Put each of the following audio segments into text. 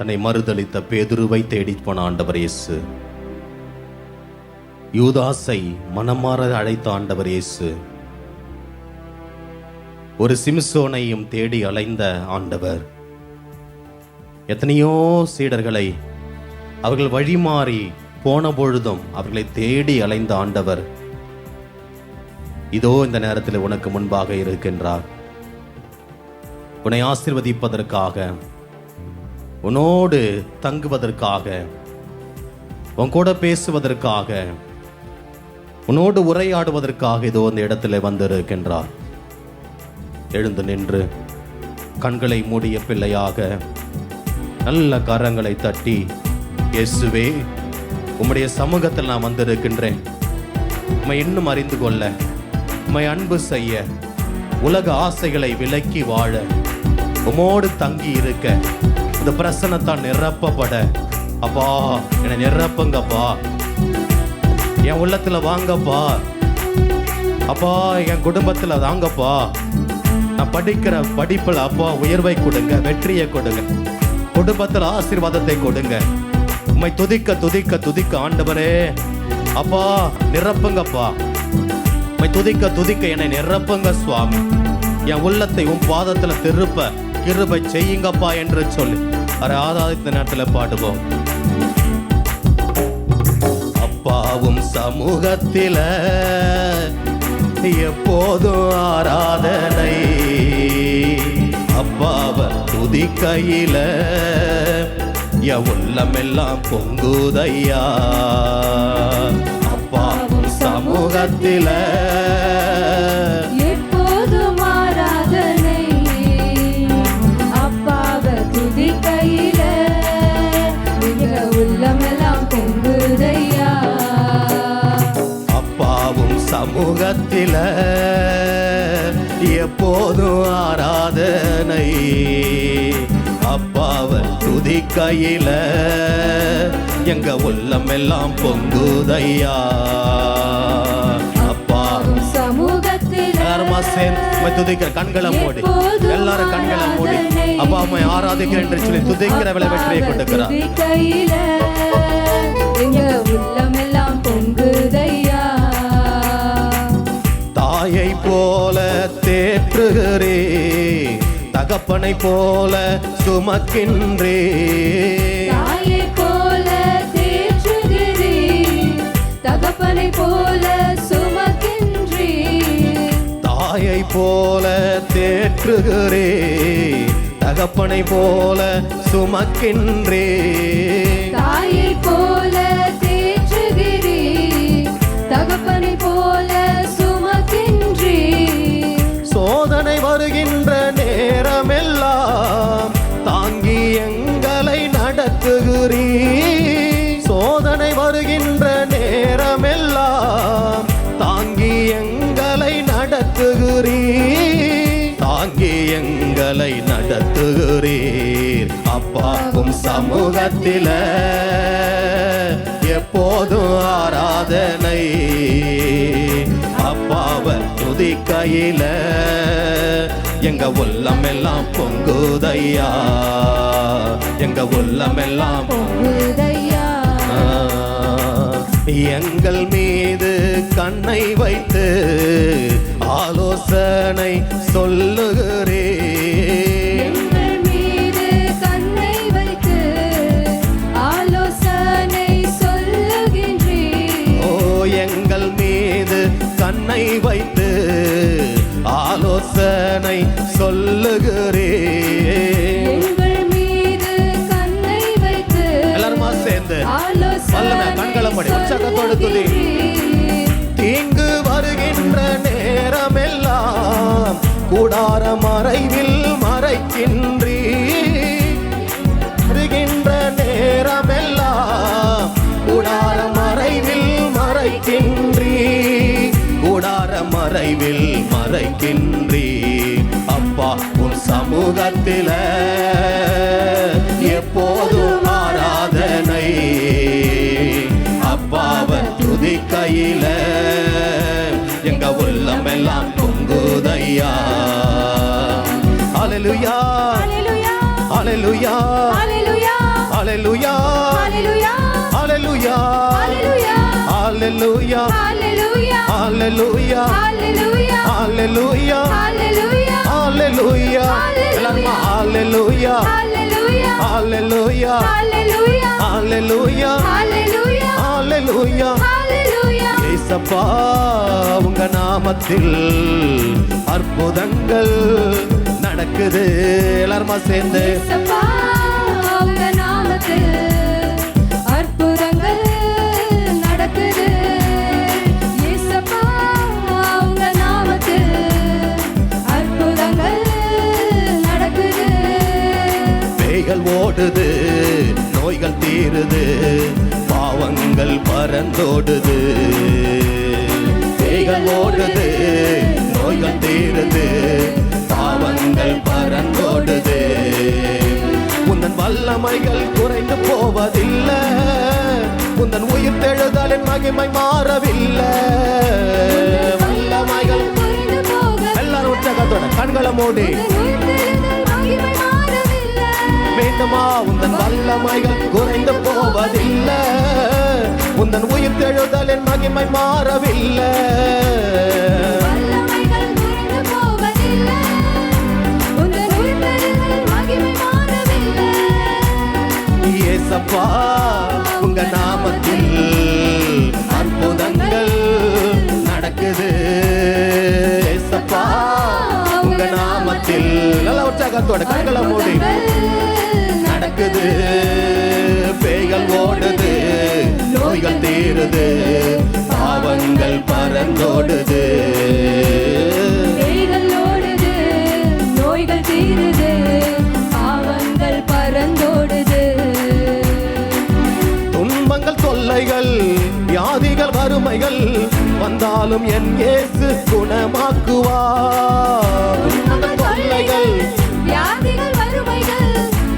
தன்னை மறுதலித்த பேதுருவை தேடி போன ஆண்டவர் இயேசு, யூதாசை மனமாற அழைத்த ஆண்டவர் இயேசு, ஒரு சிம்சோனையும் தேடி அலைந்த ஆண்டவர், எத்தனையோ சீடர்களை அவர்கள் வழிமாறி போன பொழுதும் அவர்களை தேடி அலைந்த ஆண்டவர் இதோ இந்த நேரத்தில் உனக்கு முன்பாக இருக்கின்றார். உன்னை ஆசீர்வதிப்பதற்காக, உன்னோடு தங்குவதற்காக, உன் கூட பேசுவதற்காக, உன்னோடு உரையாடுவதற்காக இதோ இந்த இடத்துல வந்திருக்கின்றார். எழுந்து நின்று கண்களை மூடிய பிள்ளையாக நல்ல கரங்களை தட்டி, இயேசுவே, உம்முடைய சமூகத்தில் நான் வந்திருக்கின்றேன். உம்மை இன்னும் அறிந்து கொள்ள, உம்மை அன்பு செய்ய, உலக ஆசைகளை விலக்கி வாழ, உம்மோடு தங்கி இருக்க, இந்த பிரசன்னத்தால் நிரப்பப்பட, அப்பா என்னை நிரப்புங்கப்பா, என் உள்ளத்துல வாங்கப்பா, அப்பா என் குடும்பத்துல வாங்கப்பா, நான் படிக்கிற படிப்புல அப்பா உயர்வை கொடுங்க, வெற்றியை கொடுங்க, குடும்பத்தில் ஆசீர்வாதத்தை கொடுங்க. உம்மை துதிக்க துதிக்க துதிக்க ஆண்டவரே அப்பா நிரப்புங்கப்பா, உம்மை துதிக்க துதிக்க என்னை நிரப்புங்க சுவாமி, என் உள்ளத்தை உன் பாதத்துல திருப்ப கிருபை செய்யுங்கப்பா என்று சொல்லி ஆராதித்த நேரத்தில் பாடுவோம். அப்பாவும் சமூகத்தில எப்போதும் ஆராதனை, அப்பாவை துதிக்கையில என் உள்ளமெல்லாம் பொங்குதையா. அப்பாவும் சமூகத்தில எப்போதும் ஆராதனை, அப்பாவை துதிக்கையில எங்க உள்ளமெல்லாம் பொங்குதையா. அப்பாவும் சமூகத்தில எப்போதும் ஆராதனை, அப்பாவை துதிக்கையில எங்க உள்ளமெல்லாம் பொங்குதையா. அப்பாவும் சமூகத்தில் எல்லாருமா சேர்ந்து துதிக்கிற, கண்களை மூடி, எல்லாரும் கண்களை மூடி அப்பா அம்மை ஆராதிக்கிறேன் என்று சொல்லி துதிக்கிற விலை வெற்றியை கொடுக்கிறார். துதிக்கையில எங்க உள்ளமெல்லாம் பொங்குதையா. தாயை போல தேற்றுகிறே, தகப்பனை போல சுமக்கின்றே, தாயை போல தேற்றுகிறே, தகப்பனை போல சுமக்கின்றே. தாயை போல தேற்றுகிறே, தகப்பனை போல சுமக்கின்றே, தாயை போல தேற்றுகிறே, தகப்பனை போல சுமக்கின்றே. சோதனை வருகின்ற நேரமெல்லாம் தாங்கி எங்களை நடத்துகிறீ, சோதனை வருகின்ற நேரமெல்லாம் தாங்கி எங்களை நடத்துகிறீ, தாங்கி எங்களை நடத்துகிறீர். அப்பாவும் சமூகத்தில எப்போதும் ஆராதனை, அப்பாவை துதிக்கையில எங்க உள்ளமெல்லாம் பொங்குதையா, எங்க உள்ளமெல்லாம் பொங்குதையா. எங்கள் மீது கண்ணை வைத்து ஆலோசனை சொல்லுகிறே, எங்கள் மீது கண்ணை வைத்து ஆலோசனை சொல்லுகின்றே. ஓ எங்கள் மீது கண்ணை வைத்து ஆலோசனை சொல்லுகிறே, எங்கள் மீது கண்ணை வைத்து எல்லாருமா சேர்ந்து ஆலோசனை கண்களை மூடி உற்சாகத்தோடு துதி. தீங்கு வருகின்ற நேரமெல்லாம் கூடார மறைவில் மறைக்கின்றீ, வருகின்ற நேரமெல்லாம் கூடார மறைவில் மறைக்கின்றீ, கூடார மறைவில் மறைக்கின்றீ. அப்பா உன் சமூகத்தில எப்போதும் ஆராதனை, அப்பாவை துதிக்கையில எங்க உள்ளமெல்லாம் பொங்குதையா. ஹல்லேலூயா ஹல்லேலூயா ஹல்லேலூயா ஹல்லேலூயா ஹalleluya ஹalleluya ஹalleluya ஹalleluya ஹalleluya ஹalleluya ஹalleluya ஹalleluya ஹalleluya ஹalleluya ஹalleluya எல்லாரும் ஹalleluya ஹalleluya ஹalleluya ஹalleluya ஹalleluya ஹalleluya ஹalleluya ஹalleluya இயேசப்பா உங்க நாமத்தில் அற்புதங்கள் நடக்குது எல்லாருமா சேர்ந்து இயேசப்பா உங்க நாமத்தில் அற்புதங்கள் நடக்குது இயேசப்பா உங்க நாமத்தில் அற்புதங்கள் நடக்குது பேய்கள் ஓடுது நோய்கள் தீருது பாவங்கள் பறந்தோடுது பேய்கள் ஓடுது நோய்கள் தீருது பாவங்கள் பறந்தோடுது உந்தன் வல்லமைகள் குறைந்து போவதில்லை உந்தன் உயிர் தெழுதலின் மகிமை மாறவில்லை வல்லமைகள் குறைந்து போக எல்லாரும் உற்சாகத்தோட கண்களை மூடி உயிர்த்தெழுதல் மகிமை மாறவில்லை வேண்டுமா உந்தன் வல்லமைகள் குறைந்து போவதில்லை உந்தன் உயிர் தெழுதலின் மகிமை மாறவில்லை வல்லமைகள் குறைந்து போவதில்லை உந்தன் உயிர்த்தெழுதல் மகிமை மாறவில்லை இயேசப்பா உங்க நாமத்தில் அற்புதங்கள் நடக்குது இயேசப்பா உங்க நாமத்தில் நல்ல உற்சாகத்தோட கண்களை மூடி நடக்குது பேய்கள் ஓடுது நோய்கள் தீருது பாவங்கள் பறந்தோடுது பேய்கள் ஓடுது நோய்கள் தீருது பாவங்கள் பறந்தோடுது துன்பங்கள் தொல்லைகள் வியாதிகள் வறுமைகள் வந்தாலும் என் இயேசு குணமாக்குவார் துன்பங்கள் தொல்லைகள் வியாதிகள் வறுமைகள்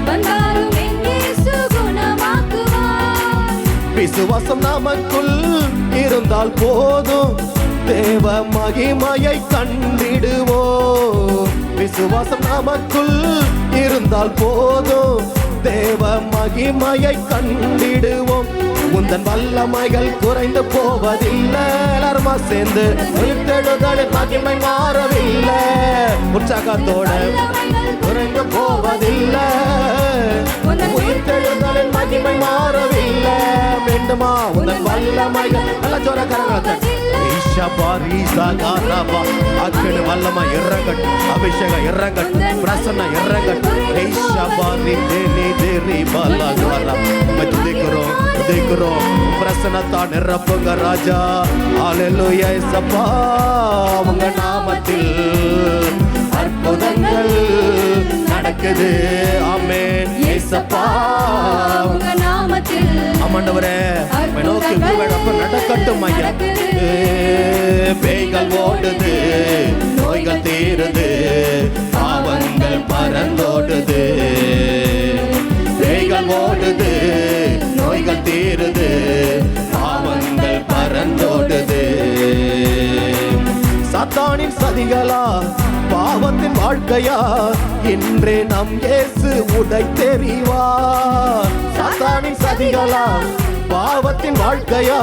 வந்தாலும் என் இயேசு குணமாக்குவார் விசுவாசம் நமக்குள் இருந்தால் போதும் தேவ மகிமையை கண்டிடுவோம் விசுவாசம் நமக்குள் இருந்தால் போதும் தேவ மகிமையை கண்டிடுவோம் உந்தன் வல்லமைகள் குறைந்து போவதில்லை எல்லாருமா சேர்ந்து உயிர்த்தெழுதலின் மகிமை மாறவில்லை உற்சாகத்தோட குறைந்து போவதில்லை உயிர்த்தெழுதலின் மகிமை மாறவில்லை வேண்டுமா உந்தன் வல்லமைகள் நல்ல ஜோர கரங்களை அக்கினி வல்லமை இறங்கட்டும் அபிஷேகம் இறங்கட்டும் பிரசன்னம் இறங்கட்டும் துதிக்கிறோம் பிரசன்னத்தா நிரப்புங்க ராஜா ஹalleluya இயேசப்பா உங்க நாமத்தில் அற்புதங்கள் நடக்குது ஆமென் இயேசப்பா உங்க நாமத்தில் ஆமாண்டவரே நோக்கி நடக்கட்டும் ஐயா பேய்கள் ஓடுது நோய்கள் தீருது பாவங்கள் பறந்தோடுது பேய்கள் ஓடுது நோய்கள் தீருது பாவங்கள் பறந்தோடுது சாத்தானின் சதிகளா பாவத்தின் வாழ்க்கையா இன்றே நம் இயேசு உடை தெரிவார் சாத்தானின் சதிகளா பாவத்தின் வாழ்க்கையா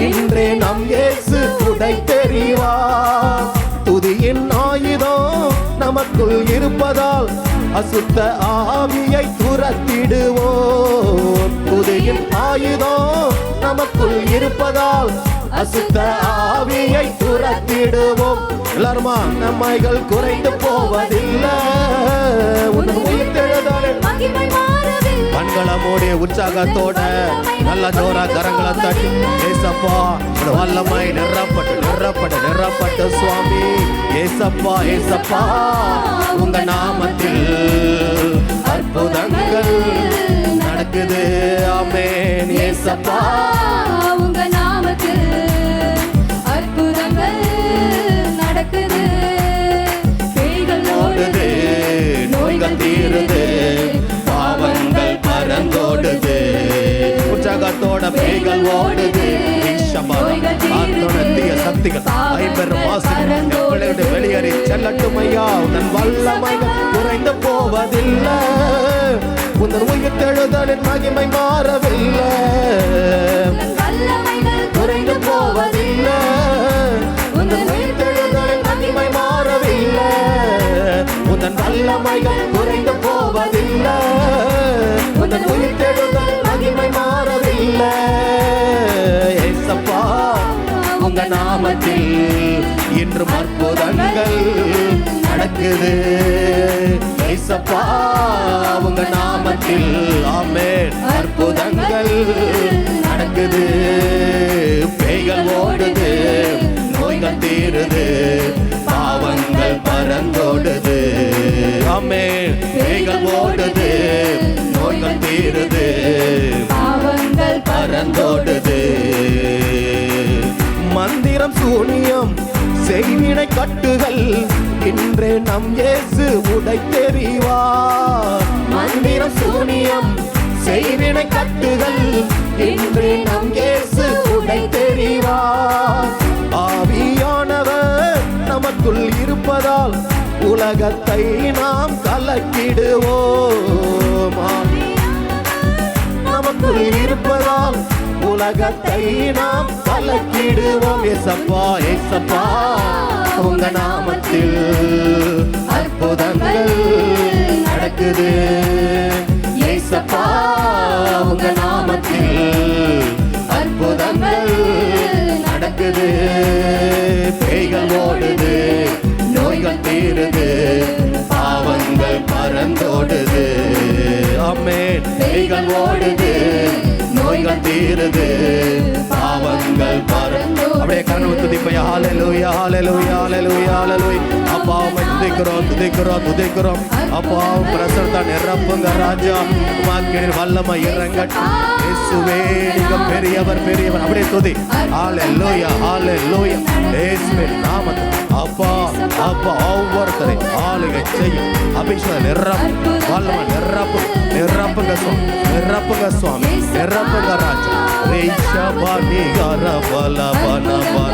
இன்றே நம் இயேசு உடை தெரிவார் துதியின் ஆயுதம் நமக்குள் இருப்பதால் அசுத்த ஆவியை துரத்திடுவோம் துதியின் ஆயுதம் நமக்குள் இருப்பதால் அசுத்த ஆவியை துரத்திடுவோம் எல்லாருமா நம்மைகள் குறைந்து போவதில்லை உன் உயிர்த்தெழுதலின் மகிமை மாறவில்லை கண்களை மூடி உற்சாகத்தோட நல்ல ஜோரா கரங்களை தட்டி ஏசப்பா வல்லமை நிரப்பட்டு சுவாமி ஏசப்பா உங்க நாமத்தில் அற்புதங்கள் நடக்குது ஆமென் ஏசப்பா உங்க நாமத்தில் அற்புதங்கள் நடக்குது பேய்கள் ஓடுது நோய்கள் தீருது பாவங்கள் பறந்தோடுது உற்சாகத்தோட பேய்கள் ஓடுது தீய சக்திகள் ஐம்பெரும் வாசிகள் வெளியேறி செல்லட்டும் ஐயா உன் வல்லமைகள் குறைந்து போவதில்லை உந்தன் உயிர்த்தெழுதலின் மகிமை மாறவில்லை, வல்லமைகள் குறைந்து போவதில்லை. உந்தன் உயிர்த்தெழுதலின் மகிமை மாறவில்லை, உந்தன் வல்லமைகள் குறைந்து போவதில்லை. உந்தன் உயிர்த்தெழுதல் மகிமை மாறவில்லை. ஏசப்பா உங்க நாமத்தில் இன்று அற்புதங்கள் நடக்குது. ஏசப்பா உங்க நாமத்தில் ஆமென் அற்புதங்கள் நடக்குது. பேய்கள் ஓடுது, நோய்கள் தீருது, பாவங்கள் பறந்தோடுது. ஆமென் பேய்கள் ஓடுது, நோய்கள் தீருது, பாவங்கள் பறந்தோடுது. மந்திரம் சூனியம் செய்வினை கட்டுகள் இன்றே நம் இயேசு உடைத்தெறிவார். மந்திரம் சூனியம் செய்வினை கட்டுகள் இன்றே நம் இயேசு உடைத்தெறிவார். ஆவியானவர் நமக்குள் இருப்பதால் உலகத்தை நாம் கலக்கிடுவோம். நமக்குள் இருப்பதால் உலகத்தை நாம் கலக்கிடுவோம். ஏசப்பா ஏசப்பா உங்க நாமத்தில் அற்புதங்கள் நடக்குது. ஏசப்பா உங்க நாமத்தில் அற்புதங்கள் நடக்குது. பேய்கள் ஓடுது, நோய்கள் தீருது, பாவங்கள் பறந்தோடுது. ஆமென் பேய்கள் ஓடுது, நோய்கள் தீருது, பாவங்கள் பறந்து. அப்படியே கரங்களை துதிப்போம். ஹல்லேலூயா ஹல்லேலூயா ஹல்லேலூயா ஹல்லேலூயா. அப்பா உம்மை துதிக்கிறோம் துதிக்கிறோம் துதிக்கிறோம். அப்பா உம் பிரசன்னத்தை நிரப்புங்க ராஜா. உம்மாக்கின் வல்லமை இறங்கட்டும். இயேசுவே நீங்க பெரியவர் பெரியவர். அப்படியே துதி. ஹல்லேலூயா ஹல்லேலூயா. இயேசுவின் நாமத்தில் அப்பா அப்பா ஒவ்வொருத்தரை ஆளுகை செய்யும். அபிஷேகம் நிரப்பு, வல்லமை நிரப்பு, நிரப்புங்க சுவாமி, நிரப்புங்க சுவாமி, நிரப்புங்க ராஜா. ரேஷபானி கரபல பனபர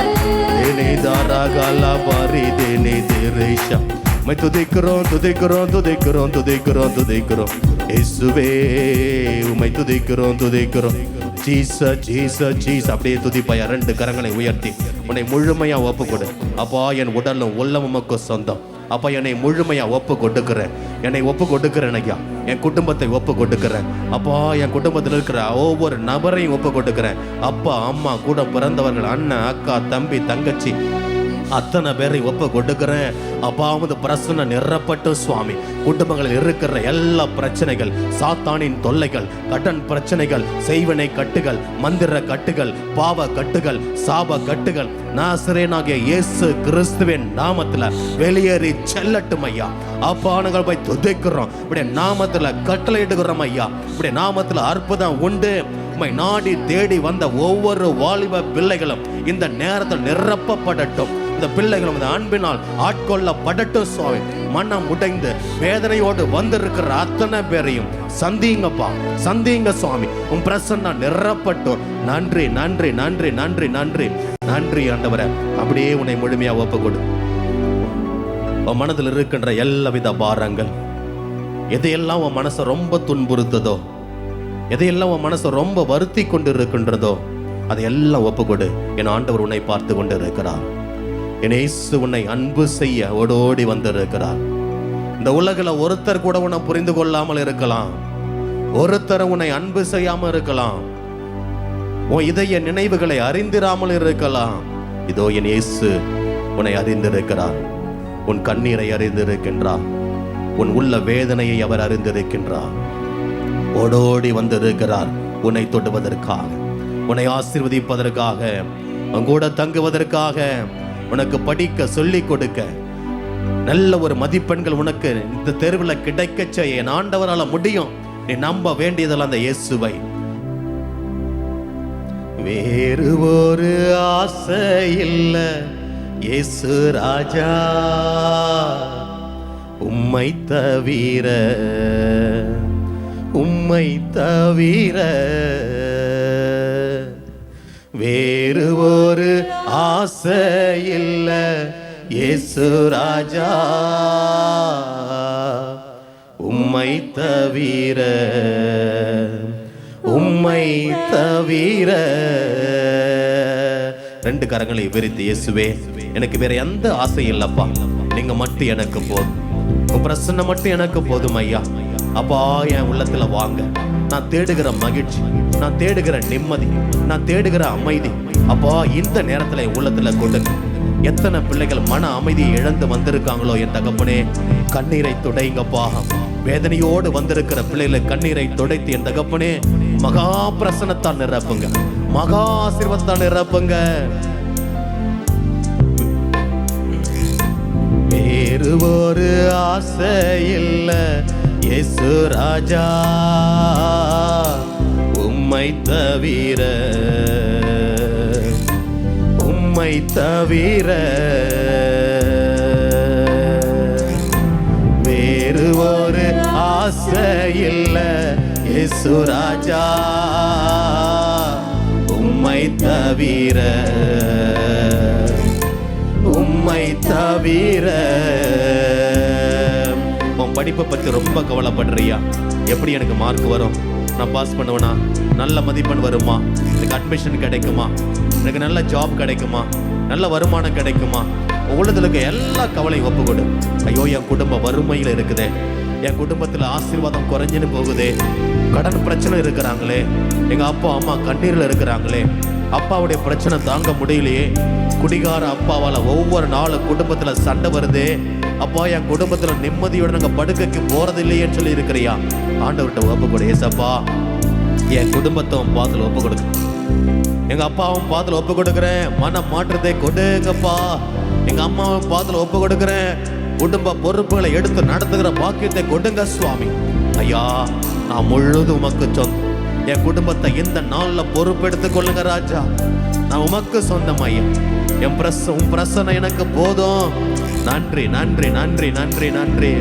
தேனிதாரா கலபரி தேனி தேரேஷா. மை துதிக்கிறோம் துதிக்கிறோம் துதிக்கிறோம் துதிக்கிறோம் துதிக்கிறோம். இயேசுவே உம்மை துதிக்கிறோம் துதிக்கிறோம். Jesus Jesus Jesus. அப்படியே துதிப்பாயா. ரெண்டு கரங்களை உயர்த்தி உன்னை முழுமையா ஒப்பு கொடு. அப்பா என் உடலும் உள்ளமும் உமக்கு சொந்தம். அப்பா என்னை முழுமையா ஒப்பு கொடுக்கிறேன், என்னை ஒப்பு கொடுக்கிறேன் ஐயா. என் குடும்பத்தை ஒப்பு கொடுக்கிறேன் அப்பா. என் குடும்பத்தில் இருக்கிற ஒவ்வொரு நபரையும் ஒப்பு கொடுக்கிறேன் அப்பா. அம்மா, கூட பிறந்தவர்கள், அண்ணன், அக்கா, தம்பி, தங்கச்சி, அத்தனை பேரை ஒப்பு கொடுக்கிறேன் அப்பா. உமது பிரசன்ன நிரப்பட்டும் சுவாமி. குடும்பங்களில் இருக்கிற எல்லா பிரச்சனைகள், சாத்தானின் தொல்லைகள், கடன் பிரச்சனைகள், செய்வினை கட்டுகள், மந்திர கட்டுகள், பாவ கட்டுகள், சாப கட்டுகள் நாசரேனாகிய இயேசு கிறிஸ்துவின் நாமத்துல வெளியேறி செல்லட்டும் ஐயா. அப்பா நாங்கள் போய் துதிக்கிறோம். இப்படி நாமத்துல கட்டளையிடுகிறோம் ஐயா. இப்படி நாமத்துல அற்புதம் உண்டு. உம்மை நாடி தேடி வந்த ஒவ்வொரு வாலிப பிள்ளைகளும் இந்த நேரத்தில் நிரப்பப்படட்டும். இந்த பிள்ளைகளும் இந்த அன்பினால் ஆட்கொள்ளப்படட்டும் சுவாமி. மனம் உடைந்து வேதனையோடு வந்திருக்கிற அத்தனை பேரையும் சந்திங்கப்பா, சந்திங்க சுவாமி. உன் பிரசன்ன நிரப்பட்டும். நன்றி நன்றி நன்றி நன்றி நன்றி நன்றி ஆண்டவரே. அப்படியே உன்னை முழுமையா ஒப்பு கொடு. உன் மனதில் இருக்கின்ற எல்லா வித பாரங்கள், எதையெல்லாம் உன் மனசை ரொம்ப துன்புறுத்ததோ, எதையெல்லாம் உன் மனசை ரொம்ப வருத்தி கொண்டு இருக்கின்றதோ அதையெல்லாம் ஒப்பு கொடு. என் ஆண்டவர் உன்னை பார்த்து கொண்டு இருக்கிறார். என் இயேசு உன்னை அன்பு செய்ய ஓடோடி வந்திருக்கிறார். இந்த உலகில் ஒருத்தர் கூட உன்னை புரிந்து கொள்ளாமல் இருக்கலாம், ஒருத்தர் உன்னை அன்பு செய்யாமல் இருக்கலாம், உன் இதய நினைவுகளை அறிந்திராமல் இருக்கலாம். இதோ என் இயேசு உன்னை அறிந்திருக்கிறார். உன் கண்ணீரை அறிந்திருக்கின்றார். உன் உள்ள வேதனையை அவர் அறிந்திருக்கின்றார். ஓடோடி வந்திருக்கிறார் உன்னை தொடுவதற்காக, உன்னை ஆசீர்வதிப்பதற்காக, உங்கூட தங்குவதற்காக, உனக்கு படிக்க சொல்லிக் கொடுக்க, நல்ல ஒரு மதிப்பெண்கள் உனக்கு இந்த தெருவில் கிடைக்க செய்ய என் ஆண்டவரால முடியும். நீ நம்ப வேண்டியதெல்லாம் அந்த இயேசுவை. வேறு ஒரு ஆசை இல்ல இயேசு ராஜா, உம்மை தவிர, உம்மை தவிர வேறு ஒரு ஆசை இல்ல இயேசு ராஜா, உம்மை தவிர, உம்மை தவிர. ரெண்டு கரங்களை விரித்து, இயேசுவே எனக்கு வேற எந்த ஆசை இல்லப்பா, நீங்க மட்டும் எனக்கு போதும், உன் பிரசன்னம் மட்டும் எனக்கு போதும் ஐயா. அப்பா என் உள்ளத்துல வாங்க. நான் தேடுகிற மகிழ்ச்சி, நான் தேடுகிற நிம்மதி, நான் தேடுகிற அமைதி அப்பா இந்த நேரத்துல என் உள்ளத்துல கொடுங்க. எத்தனை பிள்ளைகள் மன அமைதியை இழந்து வந்திருக்காங்களோ என் தகப்பனே, கண்ணீரை துடைங்கப்பா. வேதனையோடு வந்திருக்கிற பிள்ளைகளை கண்ணீரை துடைத்து என் தகப்பனே மகா பிரசன்னத்தால் நிரப்புங்க, மகா ஆசீர்வாதத்தால் நிரப்புங்க. வேறு ஒரு ஆசை இல்ல இயேசு ராஜா, உம்மை தவிர, உம்மை தவிர. வேறு ஒரு ஆசை இல்ல இயேசு ராஜா, உம்மை தவிர, உம்மை தவிர. உன் படிப்பை பற்றி ரொம்ப கவலைப்படுறியா? எப்படி எனக்கு மார்க் வரும், நான் பாஸ் பண்ணுவேனா, நல்ல மதிப்பெண் வருமா, எனக்கு அட்மிஷன் கிடைக்குமா, எனக்கு நல்ல ஜாப் கிடைக்குமா, நல்ல வருமானம் கிடைக்குமா? உள்ளதுக்கு எல்லா கவலையும் ஒப்பு கொடு. ஐயோ என் குடும்பம் வறுமையில் இருக்குதே, என் குடும்பத்தில் ஆசீர்வாதம் குறைஞ்சுன்னு போகுதே, கடன் பிரச்சனை இருக்கிறாங்களே, எங்க அப்பா அம்மா கண்ணீரில் இருக்கிறாங்களே, அப்பாவுடைய பிரச்சனை தாங்க முடியலையே, குடிகார அப்பாவால் ஒவ்வொரு நாளும் குடும்பத்தில் சண்டை வருதே, அப்பா என் குடும்பத்தில் நிம்மதியோட நாங்கள் படுக்கைக்கு போறது இல்லையேன்னு சொல்லி இருக்கிறியா? ஆண்டவர்கிட்ட ஒப்பு கொடு. ஏசப்பா என் குடும்பத்தை பாத்துல ஒப்பு கொடுக்க, எங்க அப்பாவும் பாத்துல ஒப்பு கொடுக்குறேன், மன மாற்றத்தை கொடுங்கப்பா. எங்க அம்மாவும் பாத்துல ஒப்பு கொடுக்குறேன், குடும்ப பொறுப்புகளை எடுத்து நடத்துகிற பாக்கியத்தை கொடுங்க சுவாமி. ஐயா நான் முழுதும் உமக்கு சொந்தம், என் குடும்பத்தை இந்த நாள்ல பொறுப்பெடுத்துக் கொள்ளுங்க ராஜா. நான் உமக்கு சொந்தம் ஐயா. என் உன் பிரசனை எனக்கு போதும். நன்றி நன்றி நன்றி நன்றி நன்றி.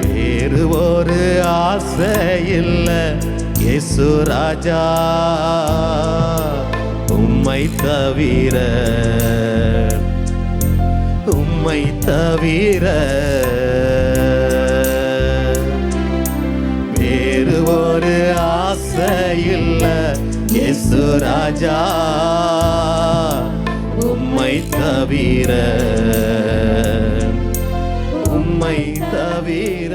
வேறு ஒரு ஆசை இல்ல இயேசு ராஜா, உம்மை தவிர, உம்மை தவிர. வேறு ஒரு ஆசை இல்ல இயேசு ராஜா, உம்மை தவிர, உம்மை தவிர.